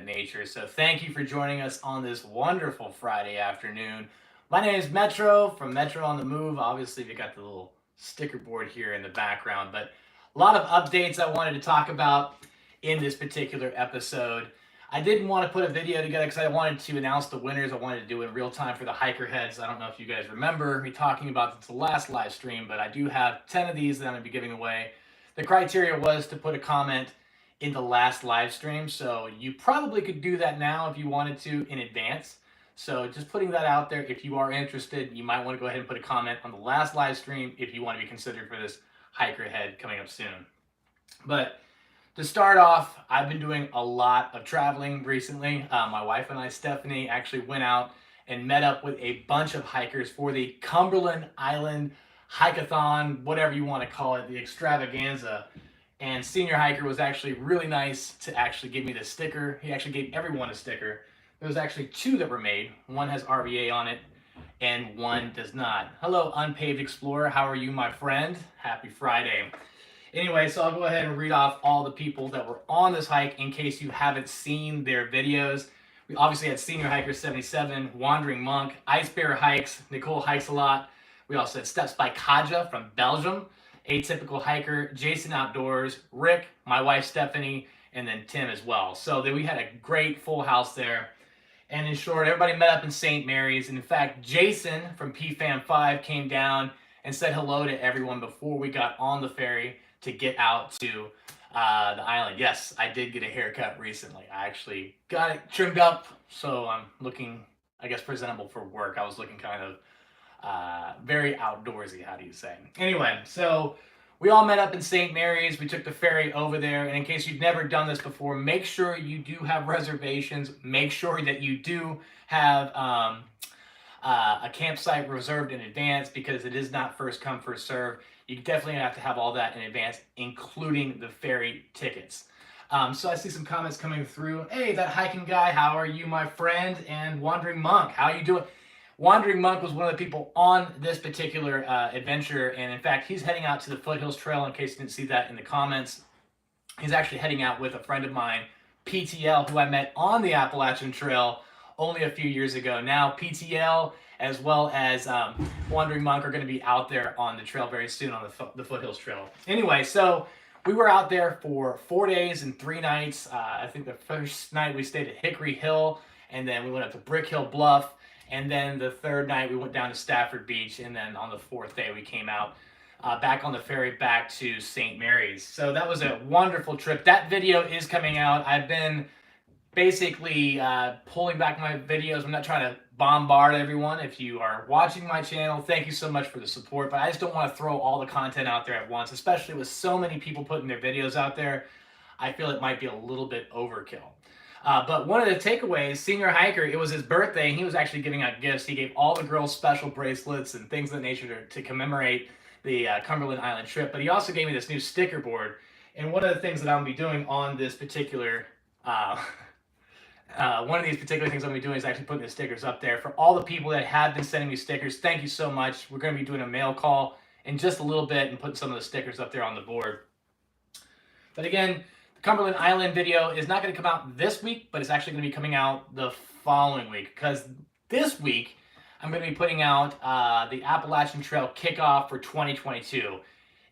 nature. So thank you for joining us on this wonderful Friday afternoon. My name is Metro from Metro on the Move. Obviously, we got the little sticker board here in the background, but a lot of updates I wanted to talk about in this particular episode. I didn't want to put a video together because I wanted to announce the winners. I wanted to do it in real time for the hiker heads. I don't know if you guys remember me talking about this the last live stream, but I do have 10 of these that I'm going to be giving away. The criteria was to put a comment in the last live stream, so you probably could do that now if you wanted to in advance. So just putting that out there, if you are interested, you might want to go ahead and put a comment on the last live stream if you want to be considered for this hiker head coming up soon. But to start off, I've been doing a lot of traveling recently. My wife and I, Stephanie, actually went out and met up with a bunch of hikers for the Cumberland Island Hike-a-thon, whatever you want to call it, the extravaganza. And Senior Hiker was actually really nice to actually give me the sticker. He actually gave everyone a sticker. There was actually 2 that were made. One has RVA on it and one does not. Hello, Unpaved Explorer. How are you, my friend? Happy Friday. Anyway, so I'll go ahead and read off all the people that were on this hike in case you haven't seen their videos. We obviously had Senior Hiker 77, Wandering Monk, Ice Bear Hikes, Nicole Hikes a Lot. We also had Steps by Kaja from Belgium, Atypical Hiker, Jason Outdoors, Rick, my wife Stephanie, and then Tim as well. So we had a great full house there. And in short, everybody met up in St. Mary's. And in fact, Jason from PFAM5 came down and said hello to everyone before we got on the ferry to get out to the island. Yes, I did get a haircut recently. I actually got it trimmed up, so I'm looking, I guess, presentable for work. I was looking kind of very outdoorsy, how do you say? Anyway, so we all met up in St. Mary's. We took the ferry over there, and in case you've never done this before, make sure you do have reservations. Make sure that you do have a campsite reserved in advance because it is not first come, first serve. You definitely have to have all that in advance, including the ferry tickets. So I see some comments coming through. Hey, that hiking guy, how are you, my friend? And Wandering Monk, how are you doing? Wandering Monk was one of the people on this particular adventure, and in fact, he's heading out to the Foothills Trail, in case you didn't see that in the comments. He's actually heading out with a friend of mine, PTL, who I met on the Appalachian Trail only a few years ago. Now, PTL as well as Wandering Monk are going to be out there on the trail very soon on the Foothills Trail. Anyway, so we were out there for 4 days and 3 nights. I think the first night we stayed at Hickory Hill, and then we went up to Brick Hill Bluff. And then the third night we went down to Stafford Beach, and then on the 4th day we came out back on the ferry back to St. Mary's. So that was a wonderful trip. That video is coming out. I've been basically pulling back my videos. I'm not trying to bombard everyone. If you are watching my channel, thank you so much for the support, but I just don't want to throw all the content out there at once, especially with so many people putting their videos out there. I feel it might be a little bit overkill. But one of the takeaways, Senior Hiker, it was his birthday, and he was actually giving out gifts. He gave all the girls special bracelets and things of that nature to commemorate the Cumberland Island trip. But he also gave me this new sticker board. And one of the things that I'm going to be doing on this particular, one of these particular things I'm going to be doing is actually putting the stickers up there. For all the people that have been sending me stickers, thank you so much. We're going to be doing a mail call in just a little bit and putting some of the stickers up there on the board. But again, Cumberland Island video is not going to come out this week, but it's actually going to be coming out the following week, because this week I'm going to be putting out the Appalachian Trail kickoff for 2022.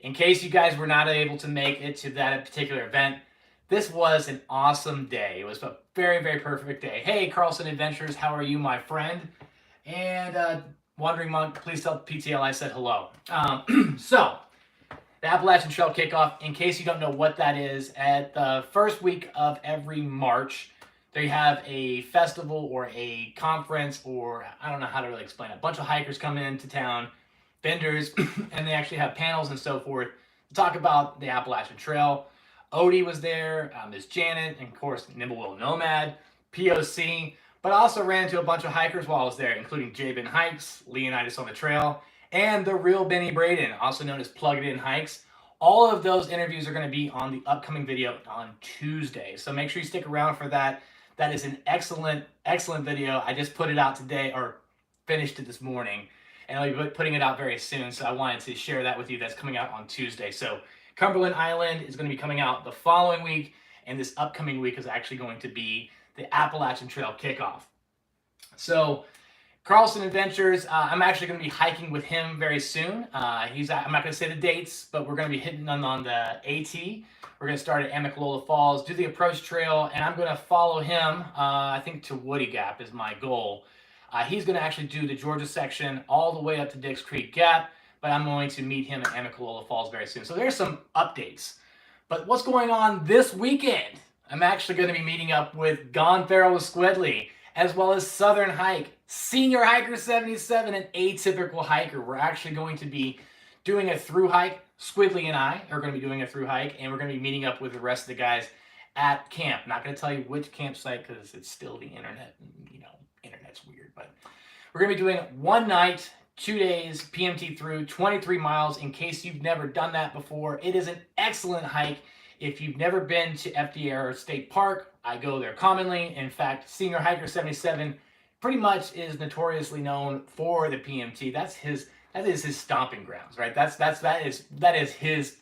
In case you guys were not able to make it to that particular event, this was an awesome day. It was a very, very perfect day. Hey, Carlson Adventures, how are you, my friend? And Wandering Monk, please tell PTL I said hello. So, the Appalachian Trail Kickoff, in case you don't know what that is, at the first week of every March, they have a festival or a conference, or I don't know how to really explain it. A bunch of hikers come into town, vendors, and they actually have panels and so forth to talk about the Appalachian Trail. Odie was there, Miss Janet, and of course, Nimble Will Nomad, POC, but I also ran into a bunch of hikers while I was there, including Jabin Hikes, Leonidas on the Trail, and the real Benny Braden, also known as Plug It In Hikes. All of those interviews are going to be on the upcoming video on Tuesday, so make sure you stick around for that. That is an excellent, excellent video. I just put it out today, or finished it this morning, and I'll be putting it out very soon, so I wanted to share that with you. That's coming out on Tuesday. So Cumberland Island is going to be coming out the following week, and this upcoming week is actually going to be the Appalachian Trail kickoff. So Carlson Adventures, I'm actually going to be hiking with him very soon. I'm not going to say the dates, but we're going to be hitting on the AT. We're going to start at Amicalola Falls, do the approach trail, and I'm going to follow him, I think to Woody Gap is my goal. He's going to actually do the Georgia section all the way up to Dix Creek Gap, but I'm going to meet him at Amicalola Falls very soon. So there's some updates. But what's going on this weekend? I'm actually going to be meeting up with Gone Feral with Squidly, as well as Southern Hike, Senior Hiker 77, and Atypical Hiker. We're actually going to be doing a through hike. Squidly and I are going to be doing a through hike, and we're going to be meeting up with the rest of the guys at camp. I'm not going to tell you which campsite because it's still the internet. You know, internet's weird, but we're going to be doing 1 night, 2 days, PMT through 23 miles. In case you've never done that before, it is an excellent hike. If you've never been to FDR State Park, I go there commonly. In fact, Senior Hiker 77 pretty much is notoriously known for the PMT. That is his stomping grounds, right? That is his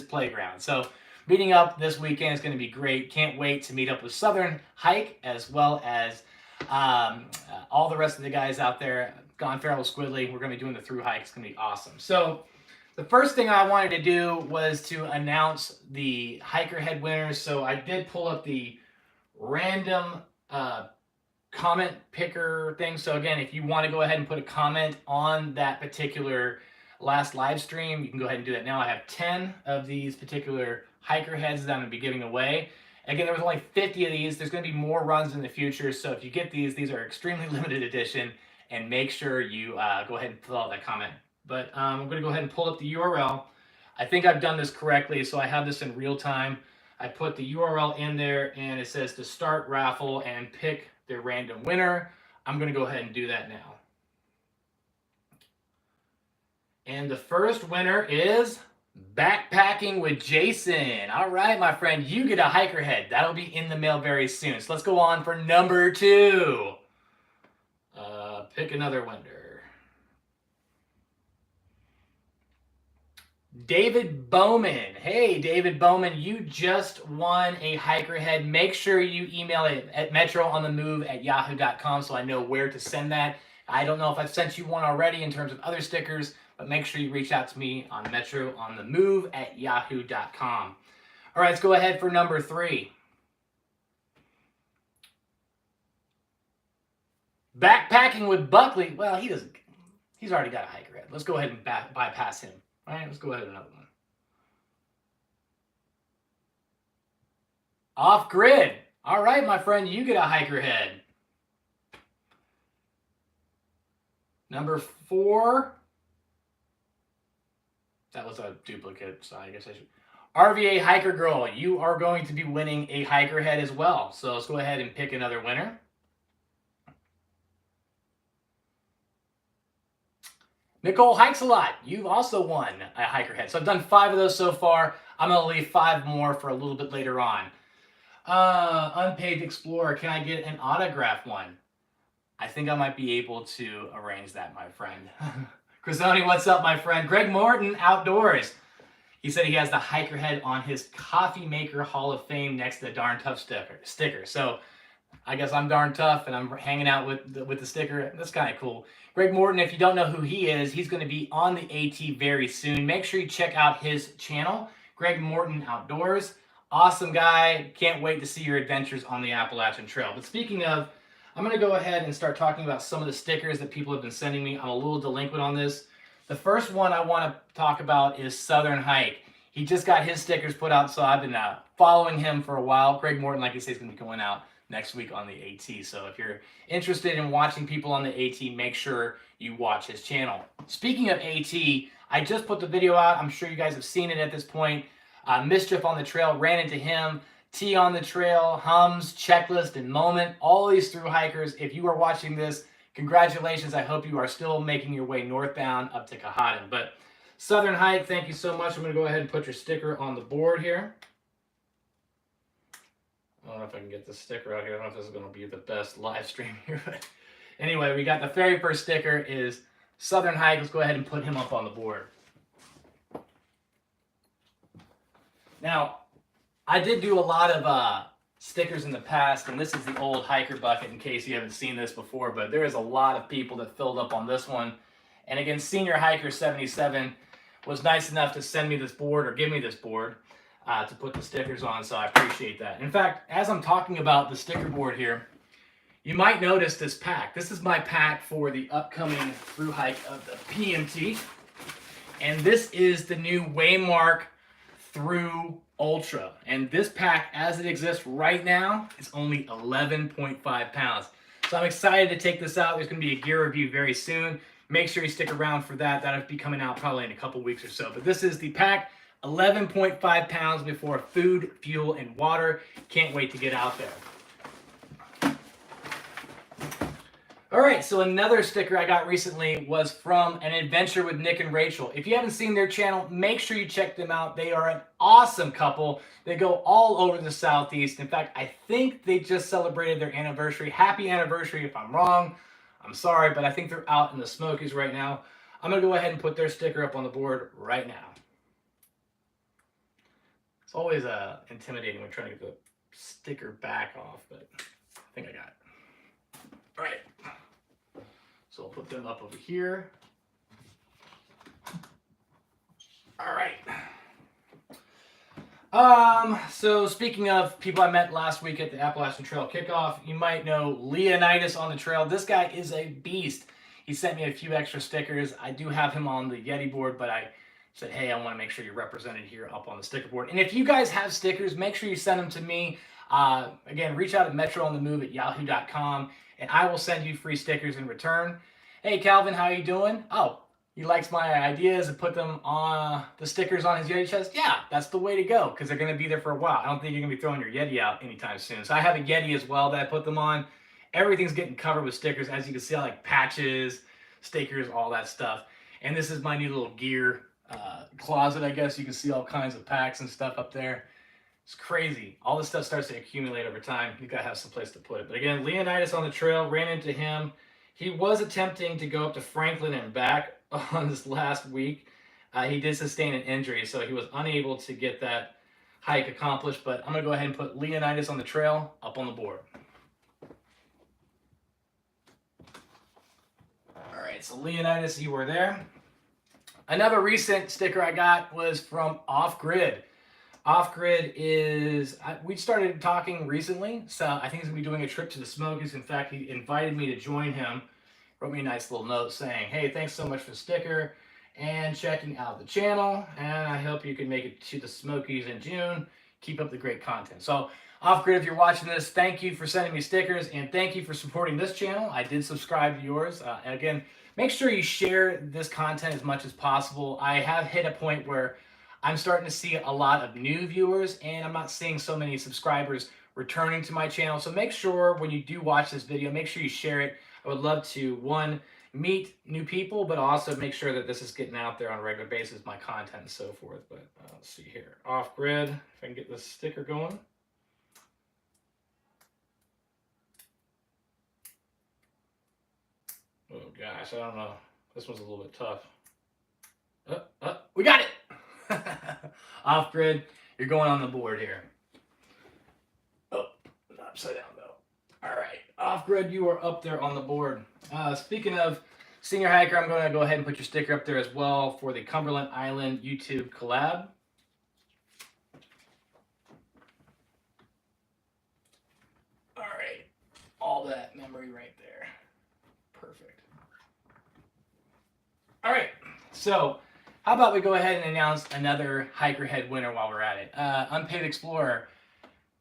playground. So meeting up this weekend is going to be great. Can't wait to meet up with Southern Hike as well as all the rest of the guys out there. Gone Feral Squidly. We're going to be doing the through hike. It's going to be awesome. So the first thing I wanted to do was to announce the hiker head winners. So I did pull up the random comment picker thing. So again, if you want to go ahead and put a comment on that particular last live stream, you can go ahead and do that now. I have 10 of these particular hiker heads that I'm going to be giving away. Again, there was only 50 of these. There's going to be more runs in the future. So if you get these are extremely limited edition, and make sure you go ahead and fill out that comment. But I'm going to go ahead and pull up the URL. I think I've done this correctly, so I have this in real time. I put the URL in there, and it says to start raffle and pick the random winner. I'm going to go ahead and do that now. And the first winner is Backpacking with Jason. All right, my friend, you get a hiker head. That'll be in the mail very soon. So let's go on for number 2. Pick another winner. David Bowman. Hey, David Bowman, you just won a hiker head. Make sure you email it at metroonthemove@yahoo.com so I know where to send that. I don't know if I've sent you one already in terms of other stickers, but make sure you reach out to me on metroonthemove@yahoo.com. All right, let's go ahead for number 3. Backpacking with Buckley. Well, he's already got a hiker head. Let's go ahead and bypass him. All right, let's go ahead with another one. Off grid. All right, my friend, you get a hiker head. Number 4. That was a duplicate, so I guess I should. RVA Hiker Girl, you are going to be winning a hiker head as well. So let's go ahead and pick another winner. Nicole Hikes a Lot, you've also won a hiker head. So I've done 5 of those so far. I'm going to leave 5 more for a little bit later on. Unpaid Explorer, can I get an autograph one? I think I might be able to arrange that, my friend. Crisoni, what's up, my friend? Greg Morton, Outdoors. He said he has the hiker head on his Coffee Maker Hall of Fame next to the Darn Tough sticker. So I guess I'm darn tough and I'm hanging out with the sticker. That's kind of cool. Greg Morton, if you don't know who he is, he's going to be on the AT very soon. Make sure you check out his channel, Greg Morton Outdoors. Awesome guy. Can't wait to see your adventures on the Appalachian Trail. But speaking of, I'm going to go ahead and start talking about some of the stickers that people have been sending me. I'm a little delinquent on this. The first one I want to talk about is Southern Hike. He just got his stickers put out, so I've been following him for a while. Greg Morton, like I say, is going to be going out next week on the AT. So if you're interested in watching people on the AT, make sure you watch his channel. Speaking of AT, I just put the video out. I'm sure you guys have seen it at this point. Mischief on the Trail, ran into him. T on the Trail, Hums, Checklist, and Moment. All these through hikers. If you are watching this, congratulations. I hope you are still making your way northbound up to Kehadin. But Southern Hike, thank you so much. I'm going to go ahead and put your sticker on the board here. I don't know if I can get this sticker out here. I don't know if this is going to be the best live stream here. But anyway, we got the very first sticker is Southern Hike. Let's go ahead and put him up on the board. Now, I did do a lot of stickers in the past, and this is the old hiker bucket in case you haven't seen this before, but there is a lot of people that filled up on this one. And again, Senior Hiker 77 was nice enough to send me this board, or give me this board, to put the stickers on, so I appreciate that. In fact, as I'm talking about the sticker board here, you might notice this pack. This is my pack for the upcoming through hike of the PMT. And this is the new Waymark Through Ultra. And this pack, as it exists right now, is only 11.5 pounds. So I'm excited to take this out. There's going to be a gear review very soon. Make sure you stick around for that. That'll be coming out probably in a couple weeks or so. But this is the pack, 11.5 pounds before food, fuel, and water. Can't wait to get out there. All right, so another sticker I got recently was from An Adventure with Nick and Rachel. If you haven't seen their channel, make sure you check them out. They are an awesome couple. They go all over the Southeast. In fact, I think they just celebrated their anniversary. Happy anniversary. If I'm wrong, I'm sorry, but I think they're out in the Smokies right now. I'm going to go ahead and put their sticker up on the board right now. It's always intimidating when trying to get the sticker back off, but I think I got it. All right. So I'll put them up over here. All right. So speaking of people I met last week at the Appalachian Trail Kickoff, you might know Leonidas on the trail. This guy is a beast. He sent me a few extra stickers. I do have him on the Yeti board, but I said, hey, I want to make sure you're represented here up on the sticker board. And if you guys have stickers, make sure you send them to me. Again, reach out at metroonthemove@yahoo.com, and I will send you free stickers in return. Hey, Calvin, how you doing? Oh, he likes my ideas and put them on the stickers on his Yeti chest. Yeah, that's the way to go, because they're going to be there for a while. I don't think you're going to be throwing your Yeti out anytime soon. So I have a Yeti as well that I put them on. Everything's getting covered with stickers. As you can see, I like patches, stickers, all that stuff. And this is my new little gear closet, I guess. You can see all kinds of packs and stuff up there. It's crazy. All this stuff starts to accumulate over time. You gotta have some place to put it. But again, Leonidas on the trail, ran into him. He was attempting to go up to Franklin and back on this last week. He did sustain an injury, so he was unable to get that hike accomplished. But I'm gonna go ahead and put Leonidas on the trail up on the board. All right, so Leonidas, you were there. Another recent sticker I got was from Off Grid. Off Grid is, we started talking recently, so I think he's going to be doing a trip to the Smokies. In fact, he invited me to join him, wrote me a nice little note saying, hey, thanks so much for the sticker and checking out the channel, and I hope you can make it to the Smokies in June. Keep up the great content. So, Off Grid, if you're watching this, thank you for sending me stickers, and thank you for supporting this channel. I did subscribe to yours, and again, make sure you share this content as much as possible. I have hit a point where I'm starting to see a lot of new viewers, and I'm not seeing so many subscribers returning to my channel. So make sure when you do watch this video, make sure you share it. I would love to, one, meet new people, but also make sure that this is getting out there on a regular basis, my content and so forth. But let's see here. Off Grid, if I can get this sticker going. Oh gosh, I don't know. This one's a little bit tough. We got it! Off Grid, you're going on the board here. Oh, upside down though. All right, Off Grid, you are up there on the board. Speaking of Senior Hiker, I'm going to go ahead and put your sticker up there as well for the Cumberland Island YouTube collab. All right, all that memory right there. Perfect. All right, so how about we go ahead and announce another Hiker Head winner while we're at it. Unpaid Explorer,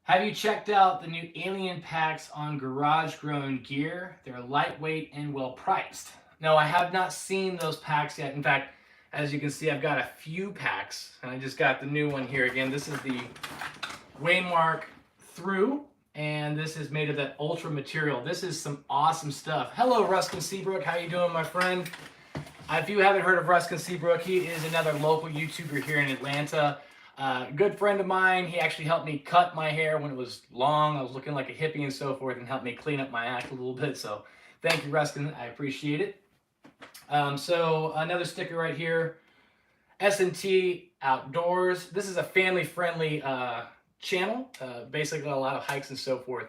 have you checked out the new Alien packs on Garage Grown Gear? They're lightweight and well priced. No, I have not seen those packs yet. In fact, as you can see, I've got a few packs, and I just got the new one here again. This is the Waymark Through, and this is made of that ultra material. This is some awesome stuff. Hello, Ruskin Seabrook. How you doing, my friend? If you haven't heard of Ruskin Seabrook, he is another local YouTuber here in Atlanta. Good friend of mine. He actually helped me cut my hair when it was long. I was looking like a hippie and so forth, and helped me clean up my act a little bit. So thank you, Ruskin. I appreciate it. So another sticker right here. S&T Outdoors. This is a family-friendly channel, basically a lot of hikes and so forth.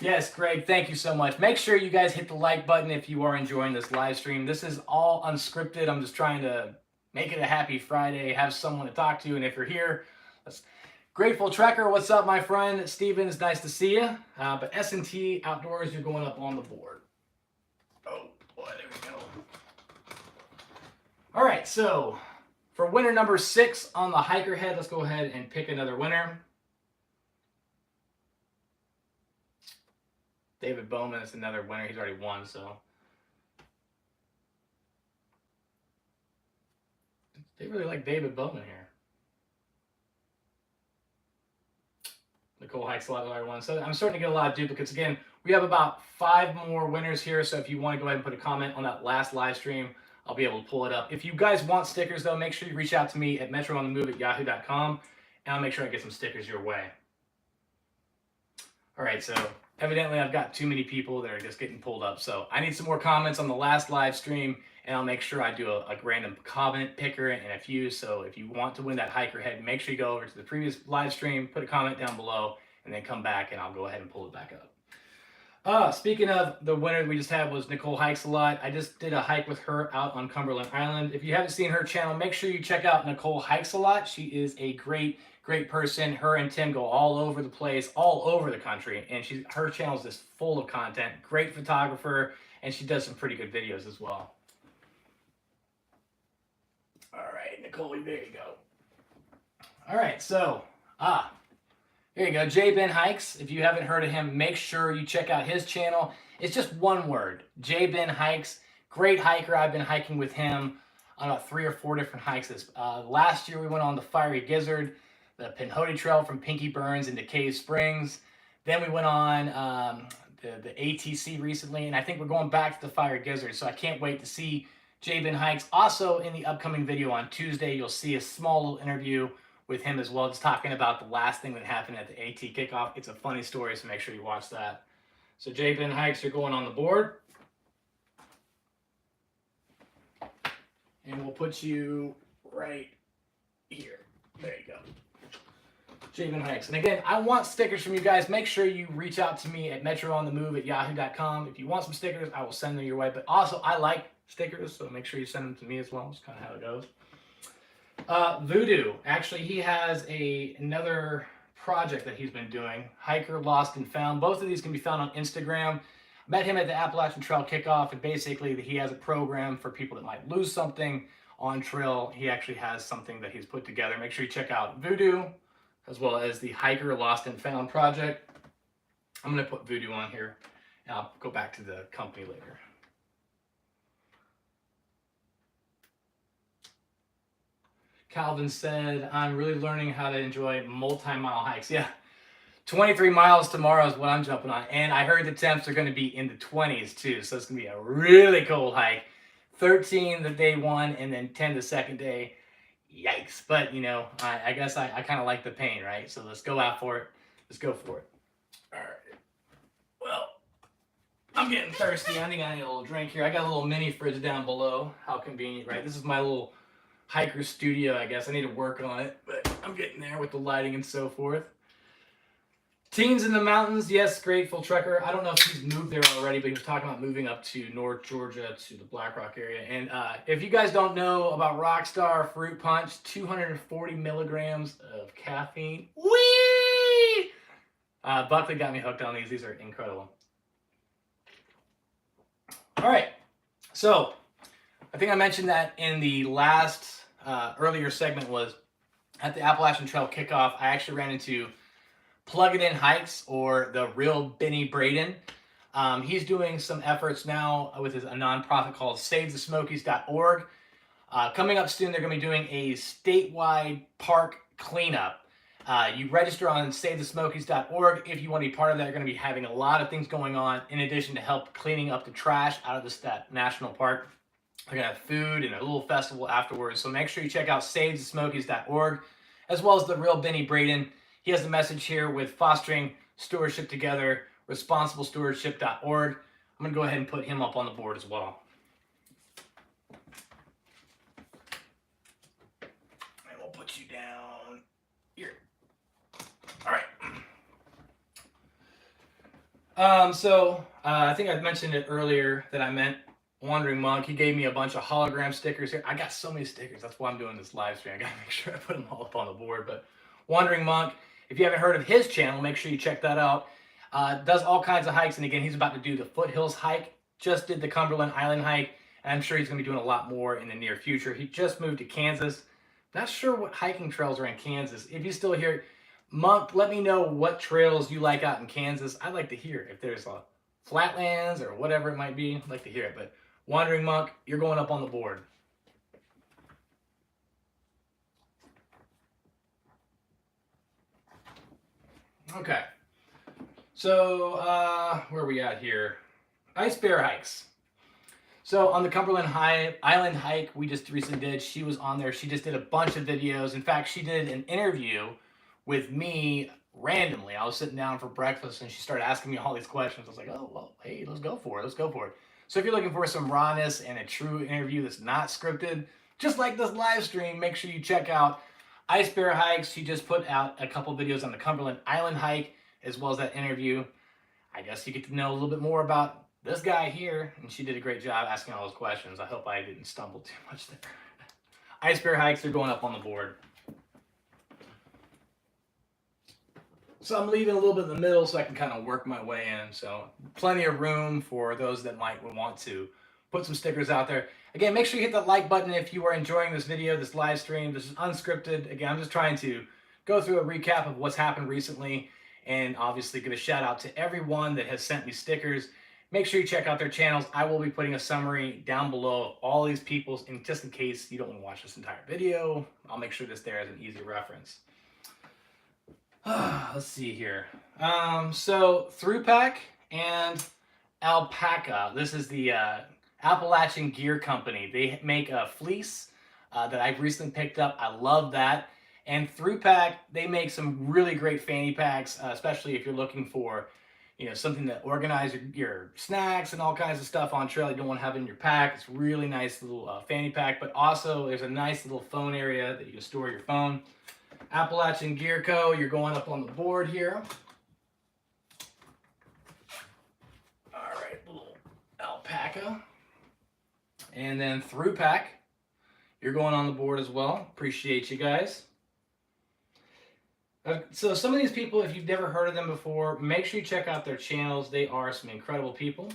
Yes, Greg, thank you so much. Make sure you guys hit the like button if you are enjoying this live stream. This is all unscripted. I'm just trying to make it a happy Friday, have someone to talk to, and if you're here, let's... Grateful Trekker, what's up, my friend? Steven, it's nice to see you. But S&T Outdoors, you're going up on the board. Oh, boy, there we go. All right, so for winner number 6 on the hiker head, let's go ahead and pick another winner. David Bowman is another winner. He's already won, so. They really like David Bowman here. Nicole Hikes a lot of one. So I'm starting to get a lot of duplicates. Again, we have about 5 more winners here. So if you want to go ahead and put a comment on that last live stream, I'll be able to pull it up. If you guys want stickers, though, make sure you reach out to me at metroonthemove@yahoo.com, and I'll make sure I get some stickers your way. All right, so evidently I've got too many people that are just getting pulled up. So I need some more comments on the last live stream, and I'll make sure I do a random comment picker and a few. So if you want to win that hiker head, make sure you go over to the previous live stream, put a comment down below, and then come back, and I'll go ahead and pull it back up. Speaking of the winner we just had was Nicole Hikes a Lot. I just did a hike with her out on Cumberland Island. If you haven't seen her channel, make sure you check out Nicole Hikes a Lot. She is a great person. Her and Tim go all over the place, all over the country, and her channel is just full of content. Great photographer, and she does some pretty good videos as well. All right, Nicole, there you go. All right, so there you go, J Ben Hikes. If you haven't heard of him, make sure you check out his channel. It's just one word, J Ben Hikes. Great hiker. I've been hiking with him on about 3 or 4 different hikes. Last year we went on the Fiery Gizzard, the Pinhoti Trail from Pinky Burns into Cave Springs. Then we went on the ATC recently, and I think we're going back to the Fiery Gizzard, so I can't wait to see J Ben Hikes. Also, in the upcoming video on Tuesday, you'll see a small little interview with him as well, just talking about the last thing that happened at the AT kickoff. It's a funny story, so make sure you watch that. So J Ben Hikes are going on the board. And we'll put you right here. There you go. J Ben Hikes. And again, I want stickers from you guys. Make sure you reach out to me at metroonthemove@yahoo.com. If you want some stickers, I will send them your way. But also, I like stickers, so make sure you send them to me as well. That's kind of how it goes. Voodoo, actually, he has another project that he's been doing, Hiker Lost and Found. Both of these can be found on Instagram. Met him at the Appalachian Trail Kickoff, and basically he has a program for people that might lose something on trail. He actually has something that he's put together. Make sure you check out Voodoo, as well as the Hiker Lost and Found project. I'm going to put Voodoo on here, and I'll go back to the company later. Calvin said, I'm really learning how to enjoy multi-mile hikes. Yeah, 23 miles tomorrow is what I'm jumping on. And I heard the temps are going to be in the 20s too. So it's going to be a really cold hike. 13 the day 1 and then 10 the second day. Yikes. But, you know, I guess I kind of like the pain, right? So let's go out for it. Let's go for it. All right. Well, I'm getting thirsty. I think I need a little drink here. I got a little mini fridge down below. How convenient, right? This is my little hiker studio, I guess. I need to work on it, but I'm getting there with the lighting and so forth. Teens in the Mountains, yes, Grateful Trekker. I don't know if he's moved there already, but he was talking about moving up to North Georgia to the Black Rock area. And if you guys don't know about Rockstar Fruit Punch, 240 milligrams of caffeine. Whee! Buckley got me hooked on these. These are incredible. All right, so I think I mentioned that in the last earlier segment was at the Appalachian Trail Kickoff. I actually ran into Plug It In Hikes, or the real Benny Braden. He's doing some efforts now with a nonprofit called SaveTheSmokies.org. Coming up soon, they're going to be doing a statewide park cleanup. You register on SaveTheSmokies.org if you want to be part of that. They're going to be having a lot of things going on in addition to help cleaning up the trash out of this national park. They're going to have food and a little festival afterwards. So make sure you check out SaveTheSmokies.org, as well as the real Benny Braden. He has a message here with Fostering Stewardship Together, ResponsibleStewardship.org. I'm going to go ahead and put him up on the board as well. And we'll put you down here. I think I mentioned it earlier that I meant Wandering Monk. He gave me a bunch of hologram stickers here. I got so many stickers. That's why I'm doing this live stream. I gotta make sure I put them all up on the board. But Wandering Monk, if you haven't heard of his channel, make sure you check that out. Does all kinds of hikes, and again, he's about to do the Foothills hike. Just did the Cumberland Island hike, and I'm sure he's gonna be doing a lot more in the near future. He just moved to Kansas. Not sure what hiking trails are in Kansas. If you still here, Monk, let me know what trails you like out in Kansas. I'd like to hear if there's a flatlands or whatever it might be. I'd like to hear it. But Wandering Monk, you're going up on the board. Okay. So where are we at here? Ice Bear hikes. So on the Cumberland Island hike we just recently did, she was on there. She just did a bunch of videos. In fact, she did an interview with me randomly. I was sitting down for breakfast and she started asking me all these questions. I was like, oh, well, hey, let's go for it. Let's go for it. So if you're looking for some rawness and a true interview that's not scripted, just like this live stream, make sure you check out Ice Bear Hikes. She just put out a couple videos on the Cumberland Island hike as well as that interview. I guess you get to know a little bit more about this guy here, and she did a great job asking all those questions. I hope I didn't stumble too much there. Ice Bear hikes are going up on the board. So I'm leaving a little bit in the middle so I can kind of work my way in. So plenty of room for those that might want to put some stickers out there. Again, make sure you hit that like button if you are enjoying this video, this live stream. This is unscripted. Again, I'm just trying to go through a recap of what's happened recently, and obviously give a shout out to everyone that has sent me stickers. Make sure you check out their channels. I will be putting a summary down below of all these people's, and just in case you don't want to watch this entire video, I'll make sure this there as an easy reference. Let's see here. So Thrupack and Alpaca. This is the Appalachian Gear Company. They make a fleece that I've recently picked up. I love that. And Thrupack, they make some really great fanny packs, especially if you're looking for, something to organize your snacks and all kinds of stuff on trail you don't want to have in your pack. It's really nice little fanny pack, but also there's a nice little phone area that you can store your phone. Appalachian Gear Co., you're going up on the board here. All right, little Alpaca. And then Thrupack, you're going on the board as well. Appreciate you guys. So some of these people, if you've never heard of them before, make sure you check out their channels. They are some incredible people.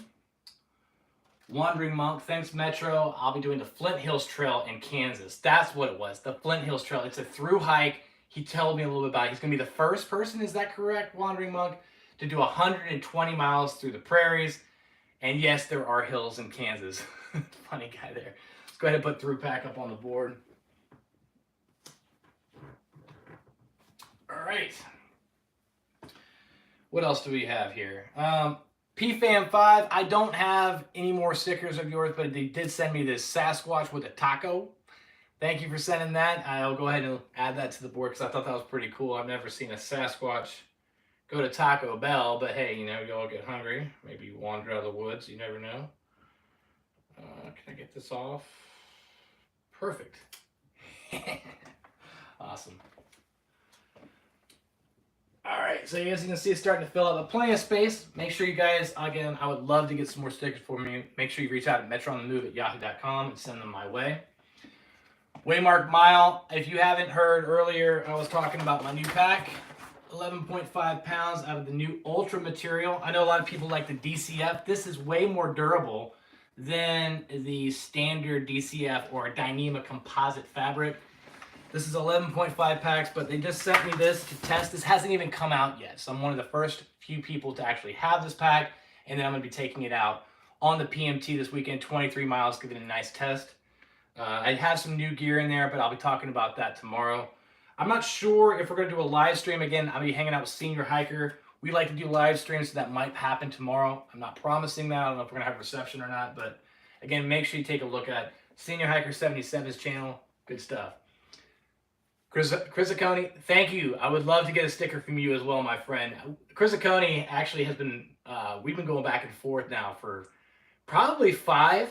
Wandering Monk, thanks Metro. I'll be doing the Flint Hills Trail in Kansas. That's what it was, the Flint Hills Trail. It's a through hike. He told me a little bit about it. He's going to be the first person, is that correct, Wandering Monk, to do 120 miles through the prairies. And yes, there are hills in Kansas. Funny guy there. Let's go ahead and put Thrupack up on the board. All right. What else do we have here? PFAM5, I don't have any more stickers of yours, but they did send me this Sasquatch with a taco. Thank you for sending that. I'll go ahead and add that to the board because I thought that was pretty cool. I've never seen a Sasquatch go to Taco Bell, but hey, you all get hungry. Maybe you wander out of the woods. You never know. Can I get this off? Perfect. Awesome. All right, so as you can see, it's starting to fill up, but plenty of space. Make sure you guys, again, I would love to get some more stickers for me. Make sure you reach out at metroonthemove@yahoo.com and send them my way. Waymark Mile, if you haven't heard earlier, I was talking about my new pack. 11.5 pounds out of the new Ultra material. I know a lot of people like the DCF. This is way more durable than the standard DCF or Dyneema composite fabric. This is 11.5 packs, but they just sent me this to test. This hasn't even come out yet, so I'm one of the first few people to actually have this pack, and then I'm going to be taking it out on the PMT this weekend, 23 miles, giving it a nice test. I have some new gear in there, but I'll be talking about that tomorrow. I'm not sure if we're going to do a live stream. Again, I'll be hanging out with Senior Hiker. We like to do live streams, so that might happen tomorrow. I'm not promising that. I don't know if we're going to have reception or not, but again, make sure you take a look at Senior Hiker 77's channel. Good stuff. Chris Aconi, thank you. I would love to get a sticker from you as well, my friend. Chris Aconi actually has been, we've been going back and forth now for probably five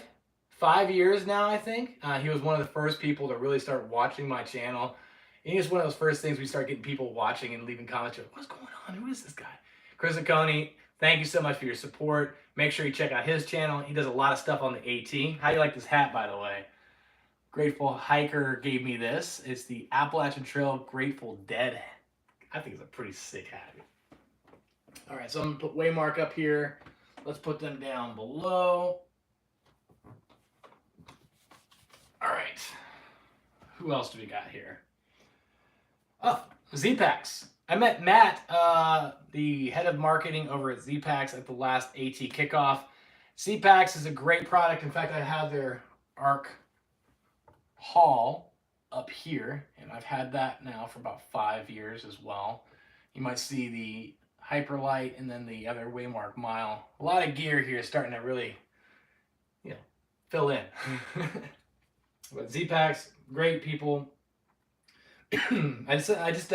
years now, I think. He was one of the first people to really start watching my channel. And he's one of those first things we start getting people watching and leaving comments. What's going on? Who is this guy? Chris Aconi, Thank you so much for your support. Make sure you check out his channel. He does a lot of stuff on the AT. How do you like this hat, by the way? Grateful Hiker gave me this. It's the Appalachian Trail Grateful Dead. I think it's a pretty sick hat. All right, so I'm going to put Waymark up here. Let's put them down below. All right. Who else do we got here? Oh, Z-Packs. I met Matt, the head of marketing over at Z-Packs at the last AT kickoff. Z-Packs is a great product. In fact, I have their ARC haul up here, and I've had that now for about 5 years as well. You might see the Hyperlight and then the other Waymark Mile. A lot of gear here starting to really, fill in. But Z-Packs, great people. I just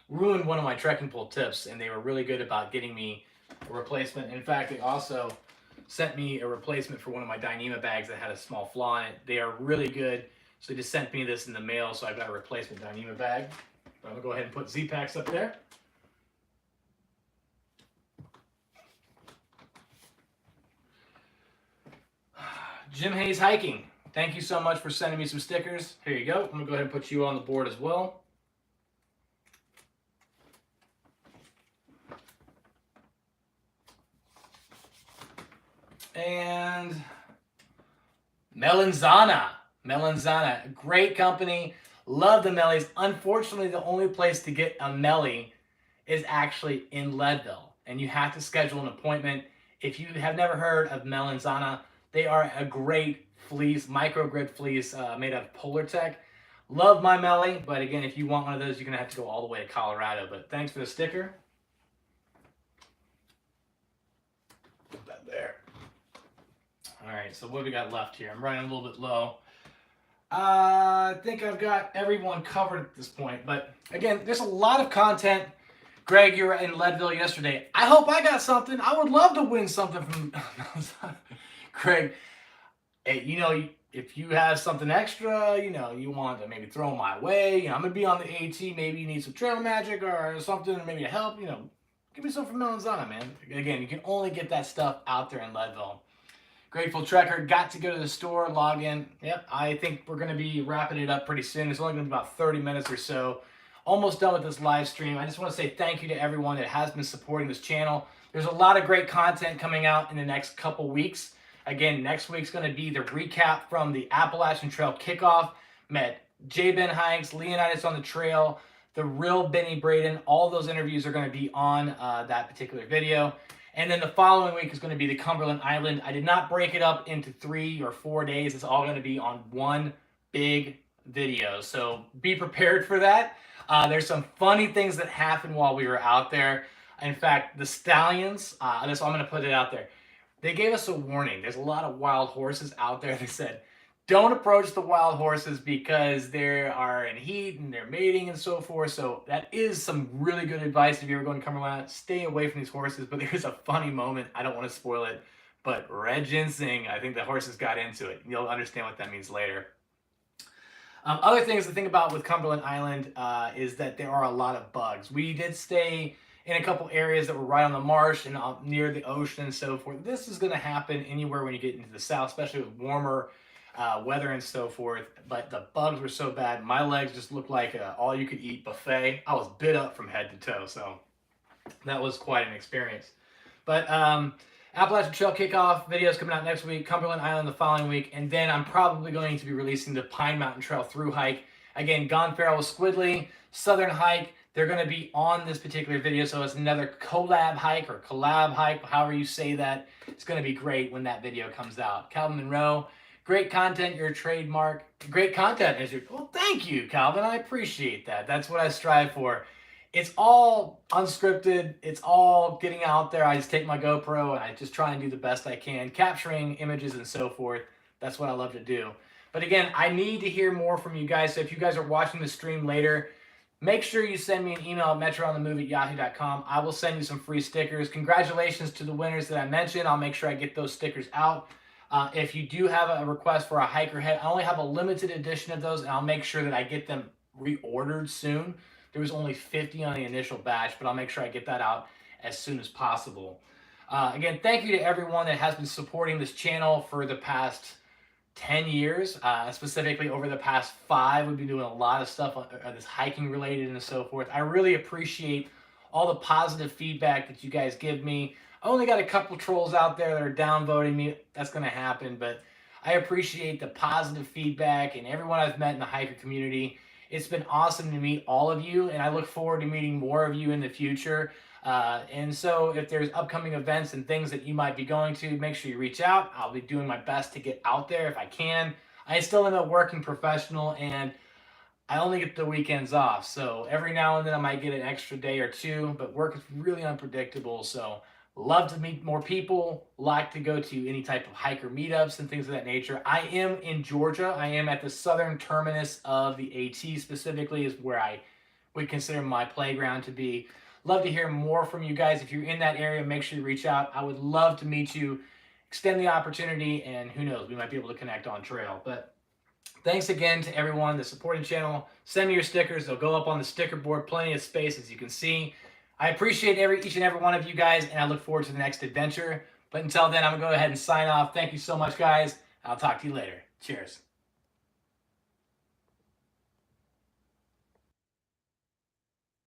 ruined one of my trekking pole tips, and they were really good about getting me a replacement. In fact, they also sent me a replacement for one of my Dyneema bags that had a small flaw in it. They are really good, so they just sent me this in the mail, so I've got a replacement Dyneema bag. But I'm going to go ahead and put Z-Packs up there. Jim Hayes Hiking. Thank you so much for sending me some stickers. Here you go. I'm going to go ahead and put you on the board as well. And Melanzana. Melanzana, great company. Love the Mellies. Unfortunately, the only place to get a Melly is actually in Leadville, and you have to schedule an appointment. If you have never heard of Melanzana, they are a great fleece, microgrid fleece made out of Polartec. Love my Melly, but again, if you want one of those, you're going to have to go all the way to Colorado. But thanks for the sticker. Put that there. All right, so what do we got left here? I'm running a little bit low. I think I've got everyone covered at this point. But again, there's a lot of content. Greg, you were in Leadville yesterday. I hope I got something. I would love to win something from Greg. Hey, if you have something extra, you want to maybe throw my way. I'm going to be on the AT. Maybe you need some trail magic or something, maybe to help. Give me something from Melanzana, man. Again, you can only get that stuff out there in Leadville. Grateful Trekker, got to go to the store, log in. Yep, I think we're going to be wrapping it up pretty soon. It's only going to be about 30 minutes or so. Almost done with this live stream. I just want to say thank you to everyone that has been supporting this channel. There's a lot of great content coming out in the next couple weeks. Again, next week's going to be the recap from the Appalachian Trail kickoff. Met J. Ben Hikes, Leonidas on the trail, the real Benny Braden. All those interviews are going to be on that particular video. And then the following week is going to be the Cumberland Island. I did not break it up into 3 or 4 days. It's all going to be on one big video. So be prepared for that. There's some funny things that happened while we were out there. In fact, the stallions, I'm going to put it out there. They gave us a warning. There's a lot of wild horses out there. They said, don't approach the wild horses because they are in heat and they're mating and so forth. So that is some really good advice if you're ever going to Cumberland. Stay away from these horses. But there's a funny moment. I don't want to spoil it. But red ginseng, I think the horses got into it. You'll understand what that means later. Other things to think about with Cumberland Island is that there are a lot of bugs. We did stay in a couple areas that were right on the marsh and near the ocean and so forth. This is going to happen anywhere when you get into the south, especially with warmer weather and so forth. But the bugs were so bad, my legs just looked like an all-you-could-eat buffet. I was bit up from head to toe, so that was quite an experience. But Appalachian Trail kickoff videos coming out next week, Cumberland Island the following week, and then I'm probably going to be releasing the Pine Mountain Trail through hike. Again, Gone Feral with Squidly, Southern Hike. They're going to be on this particular video, so it's another collab hike or collab hike, however you say that. It's going to be great when that video comes out. Calvin Monroe, great content, your trademark. Great content is your, well, thank you, Calvin. I appreciate that. That's what I strive for. It's all unscripted. It's all getting out there. I just take my GoPro and I just try and do the best I can, capturing images and so forth. That's what I love to do. But again, I need to hear more from you guys. So if you guys are watching the stream later, make sure you send me an email at metroonthemove@yahoo.com. I will send you some free stickers. Congratulations to the winners that I mentioned. I'll make sure I get those stickers out. If you do have a request for a hiker head, I only have a limited edition of those, and I'll make sure that I get them reordered soon. There was only 50 on the initial batch, but I'll make sure I get that out. as soon as possible. Again, thank you to everyone that has been supporting this channel for the past 10 years, specifically over the past 5. We've been doing a lot of stuff on this hiking related and so forth. I really appreciate all the positive feedback that you guys give me. I only got a couple trolls out there that are downvoting me. That's going to happen, but I appreciate the positive feedback and everyone I've met in the hiker community. It's been awesome to meet all of you, and I look forward to meeting more of you in the future. And so if there's upcoming events and things that you might be going to, make sure you reach out. I'll be doing my best to get out there if I can. I still am a working professional, and I only get the weekends off. So every now and then I might get an extra day or two, but work is really unpredictable. So love to meet more people, like to go to any type of hiker meetups and things of that nature. I am in Georgia. I am at the southern terminus of the AT, specifically is where I would consider my playground to be. Love to hear more from you guys. If you're in that area, make sure you reach out. I would love to meet you, extend the opportunity, and who knows, we might be able to connect on trail. But thanks again to everyone that's supporting the channel. Send me your stickers. They'll go up on the sticker board. Plenty of space, as you can see. I appreciate each and every one of you guys, and I look forward to the next adventure. But until then, I'm going to go ahead and sign off. Thank you so much, guys. I'll talk to you later. Cheers.